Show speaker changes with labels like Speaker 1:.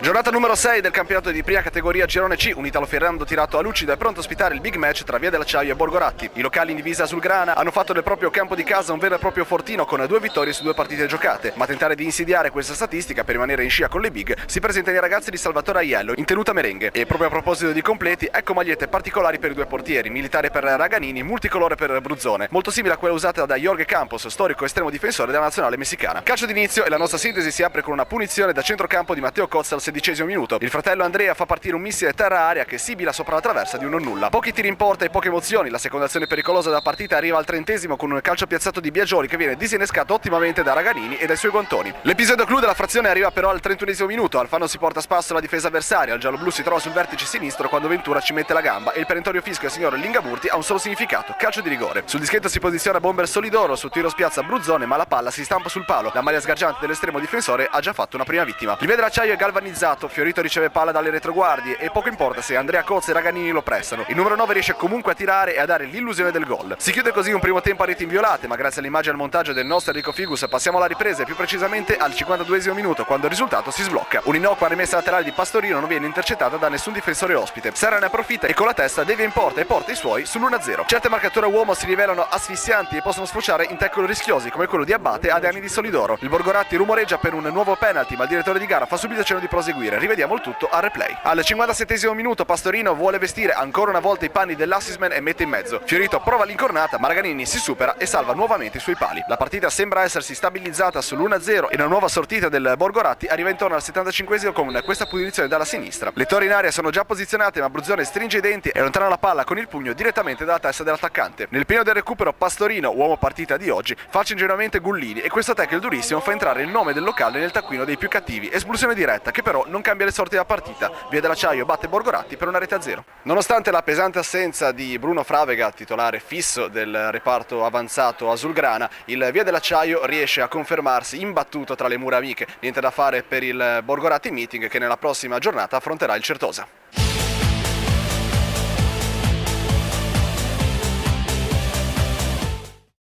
Speaker 1: Giornata numero 6 del campionato di prima categoria Girone C, un italo-ferrando tirato a lucido è pronto a ospitare il big match tra Via dell'Acciaio e Borgoratti. I locali in divisa azulgrana hanno fatto del proprio campo di casa un vero e proprio fortino con 2 vittorie su 2 partite giocate, ma a tentare di insidiare questa statistica per rimanere in scia con le big si presentano i ragazzi di Salvatore Aiello in tenuta merengue. E proprio a proposito di completi, ecco magliette particolari per i 2 portieri, militare per Raganini, multicolore per Bruzzone, molto simile a quella usata da Jorge Campos, storico estremo difensore della nazionale messicana. Calcio d'inizio e la nostra sintesi si apre con una punizione da centrocampo di Matteo Cozza al 16° minuto. Il fratello Andrea fa partire un missile terra-aria che sibila sopra la traversa di un nulla. Pochi tiri in porta e poche emozioni, la seconda azione pericolosa della partita arriva al 30° con un calcio piazzato di Biagioli che viene disinnescato ottimamente da Raganini e dai suoi guantoni. L'episodio clou della frazione arriva però al 31° minuto, Alfano si porta a spasso la difesa avversaria, il giallo-blu si trova sul vertice sinistro quando Ventura ci mette la gamba e il perentorio fischio del signor Lingaburti ha un solo significato, calcio di rigore. Sul dischetto si posiziona Bomber Solidoro, sul tiro spiazza Bruzzone ma la palla si stampa sul palo, la maglia sgargiante dell'estremo difensore ha già fatto una prima vittima. Il Via dell'Acciaio è galvanizzato, Fiorito riceve palla dalle retroguardie e poco importa se Andrea Cozza e Raganini lo prestano. Il numero 9 riesce comunque a tirare e a dare l'illusione del gol. Si chiude così un primo tempo a reti inviolate, ma grazie all'immagine e al montaggio del nostro Enrico Figus passiamo alla ripresa e più precisamente al 52° minuto quando il risultato si sblocca. Un'innocua rimessa laterale di Pastorino non viene intercettata da nessun difensore ospite. Serra ne approfitta e con la testa devia in porta e porta i suoi sull'1-0. Certe marcature a uomo si rivelano asfissianti e possono sfociare in tackle rischiosi come quello di Abate a danni di Solidoro. Il Borgoratti rumoreggia per un nuovo penalty, ma il direttore di gara fa subito cenno di proseguire. Rivediamo il tutto al replay. Al 57° minuto Pastorino vuole vestire ancora una volta i panni dell'assisman e mette in mezzo. Fiorito prova l'incornata, ma Raganini si supera e salva nuovamente i suoi pali. La partita sembra essersi stabilizzata sull'1-0 e una nuova sortita del Borgoratti arriva intorno al 75° con questa punizione dalla sinistra. Le torri in aria sono già posizionate, ma Bruzzone stringe i denti e allontana la palla con il pugno direttamente dalla testa dell'attaccante. Nel pieno del recupero Pastorino, uomo partita di oggi, falcia ingenuamente Gullini e questo tackle durissimo fa entrare il nome del locale nel taccuino dei più cattivi. Espulsione diretta che però non cambia le sorti della partita. Via dell'Acciaio batte Borgoratti per una rete a 0. Nonostante la pesante assenza di Bruno Fravega, titolare fisso del reparto avanzato azulgrana, il Via dell'Acciaio riesce a confermarsi imbattuto tra le mura amiche. Niente da fare per il Borgoratti Meeting che nella prossima giornata affronterà il Certosa.